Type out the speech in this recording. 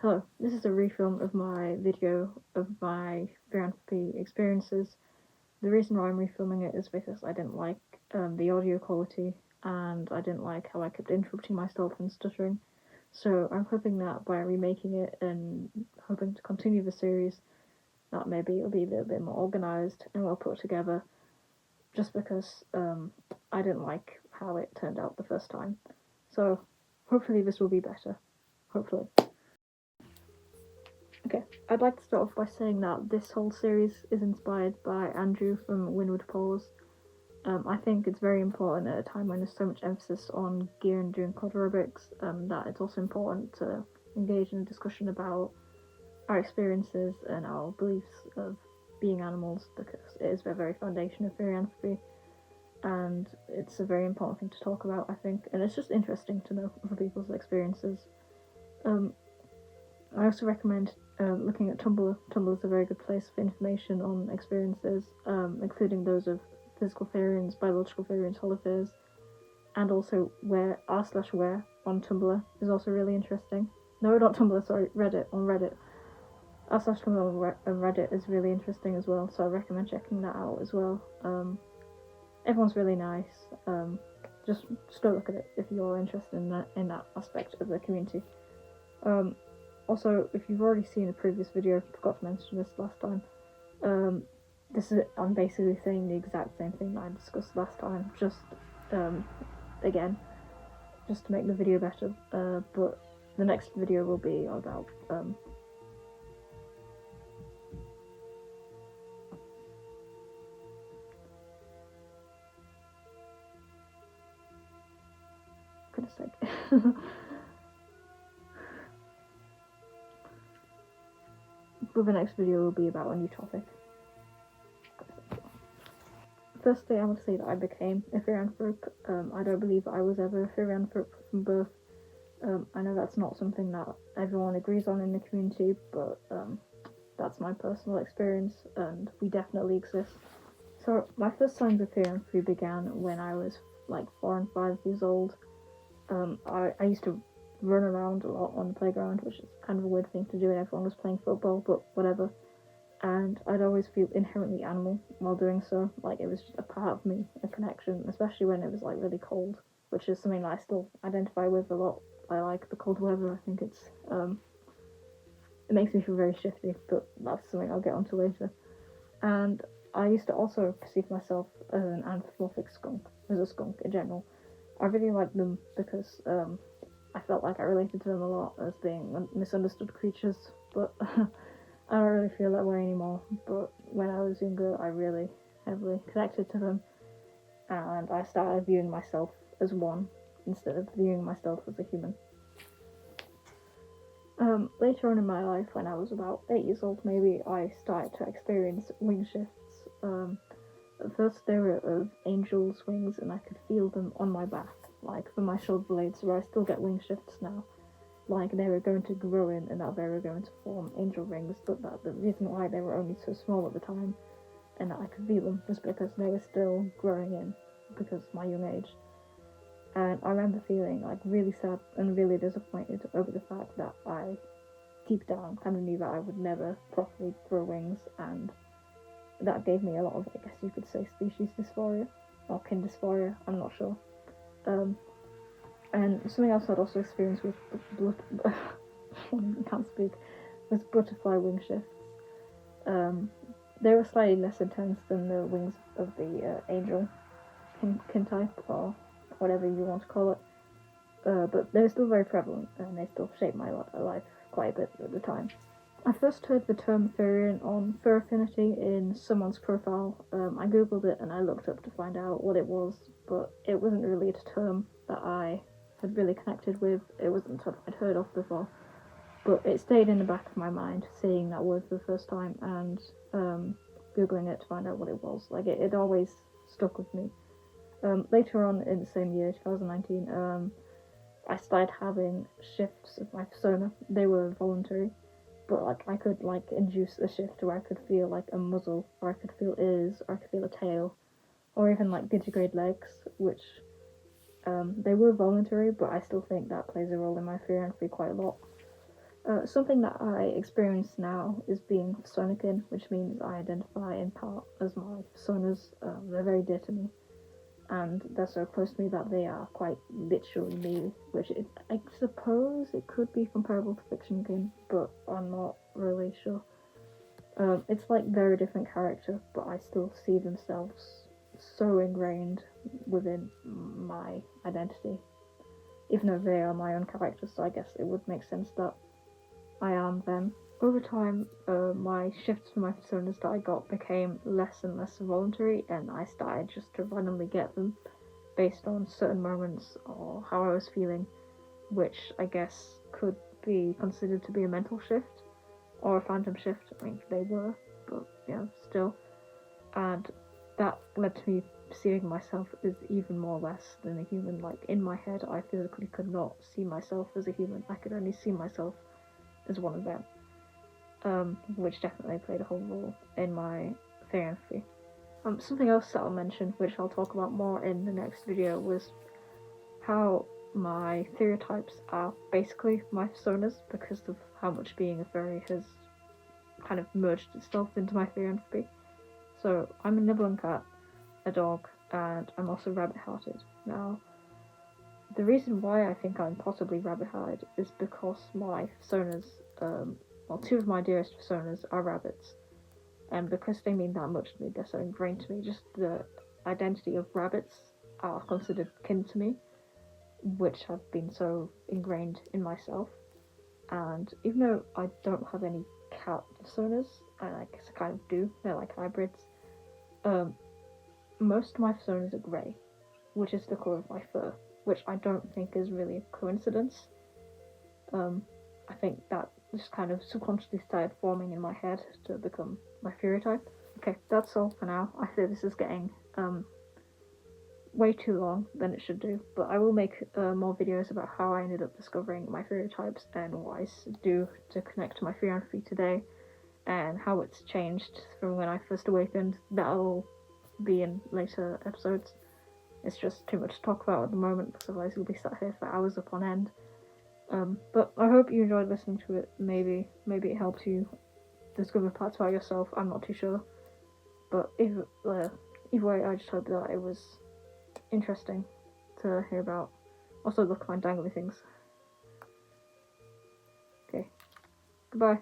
Hello, this is a refilm of my video of my therianthropy experiences. The reason why I'm refilming it is because I didn't like the audio quality and I didn't like how I kept interrupting myself and stuttering. So I'm hoping that by remaking it and hoping to continue the series, that maybe it'll be a little bit more organised and well put together, just because I didn't like how it turned out the first time. So hopefully this will be better. Hopefully. Okay, I'd like to start off by saying that this whole series is inspired by Andrew from Windward Paws. I think it's very important at a time when there's so much emphasis on gear and doing quad aerobics, that it's also important to engage in a discussion about our experiences and our beliefs of being animals, because it is the very foundation of therianthropy, and it's a very important thing to talk about, I think, and it's just interesting to know other people's experiences. I also recommend looking at Tumblr. Tumblr is a very good place for information on experiences, including those of physical therians, biological therians, holothers, and also where r/where on Tumblr is also really interesting. No, not Tumblr, sorry, Reddit, on Reddit. r/Tumblr on Reddit is really interesting as well, so I recommend checking that out as well. Everyone's really nice. Just go look at it if you're interested in that aspect of the community. Also, if you've already seen a previous video, I forgot to mention this last time, I'm basically saying the exact same thing that I discussed last time, just again, just to make the video better, but the next video will be about goodness sake. But the next video will be about a new topic. Firstly, I want to say that I became a therianthrope. I don't believe I was ever a therianthrope from birth. I know that's not something that everyone agrees on in the community, but that's my personal experience, and we definitely exist. So my first signs of therianthropy began when I was like 4 and 5 years old. I used to run around a lot on the playground, which is kind of a weird thing to do when everyone was playing football, but whatever. And I'd always feel inherently animal while doing so. Like, it was just a part of me, a connection, especially when it was like really cold, which is something that I still identify with a lot. I like the cold weather. I think it makes me feel very shifty, but that's something I'll get onto later. And I used to also perceive myself as an anthropomorphic skunk, as a skunk in general. I really liked them because I felt like I related to them a lot as being misunderstood creatures, but I don't really feel that way anymore. But when I was younger, I really heavily connected to them, and I started viewing myself as one instead of viewing myself as a human. Later on in my life, when I was about 8 years old, maybe, I started to experience wing shifts. At first, they were of angel's wings, and I could feel them on my back, like from my shoulder blades, where I still get wing shifts now. Like they were going to grow in, and that they were going to form angel rings, but that the reason why they were only so small at the time, and that I could feel them, was because they were still growing in, because of my young age. And I remember feeling like really sad and really disappointed over the fact that I, deep down, kind of knew that I would never properly grow wings, and that gave me a lot of, I guess you could say, species dysphoria, or kin dysphoria, I'm not sure. And something else I'd also experienced with can't speak, was butterfly wing shifts. They were slightly less intense than the wings of the angel kin type, or whatever you want to call it. But they were still very prevalent, and they still shaped my life quite a bit at the time. I first heard the term therian on Fur Affinity in someone's profile. I googled it and I looked up to find out what it was, but it wasn't really a term that I had really connected with. It wasn't something I'd heard of before, but it stayed in the back of my mind, seeing that word for the first time and googling it to find out what it was. Like, it always stuck with me. Later on in the same year, 2019, I started having shifts of my persona. They were voluntary, but like I could like induce a shift where I could feel like a muzzle, or I could feel ears, or I could feel a tail, or even like digitigrade legs, which they were voluntary, but I still think that plays a role in my therianthropy quite a lot. Something that I experience now is being Sonican, which means I identify in part as my personas. They're very dear to me, and they're so close to me that they are quite literally me, which I suppose it could be comparable to Fiction Kin, but I'm not really sure. It's like they're a different character, but I still see themselves so ingrained within my identity, even though they are my own characters, so I guess it would make sense that I am them. Over time, my shifts for my personas that I got became less and less voluntary, and I started just to randomly get them based on certain moments or how I was feeling, which I guess could be considered to be a mental shift or a phantom shift. I mean, they were, but yeah, still. And that led to me seeing myself as even more less than a human. Like, in my head, I physically could not see myself as a human. I could only see myself as one of them. Which definitely played a whole role in my therianthropy. Something else that I'll mention, which I'll talk about more in the next video, was how my stereotypes are basically my personas because of how much being a fairy has kind of merged itself into my therianthropy. So I'm a nibbling cat, a dog, and I'm also rabbit-hearted. Now, the reason why I think I'm possibly rabbit-hearted is because my personas, well, two of my dearest personas are rabbits, and because they mean that much to me, they're so ingrained to me. Just the identity of rabbits are considered kin to me, which have been so ingrained in myself. And even though I don't have any cat personas, and I guess I kind of do, they're like hybrids, most of my personas are grey, which is the colour of my fur, which I don't think is really a coincidence. I think that just kind of subconsciously started forming in my head to become my stereotype. Okay, that's all for now. I feel this is getting way too long than it should do, but I will make more videos about how I ended up discovering my stereotypes and what I do to connect to my therianthropy today, and how it's changed from when I first awakened. That'll be in later episodes. It's just too much to talk about at the moment, because otherwise we'll be sat here for hours upon end. But I hope you enjoyed listening to it. Maybe it helps you discover parts about yourself. I'm not too sure. But either way, I just hope that it was interesting to hear about. Also, look at my dangly things. Okay, goodbye.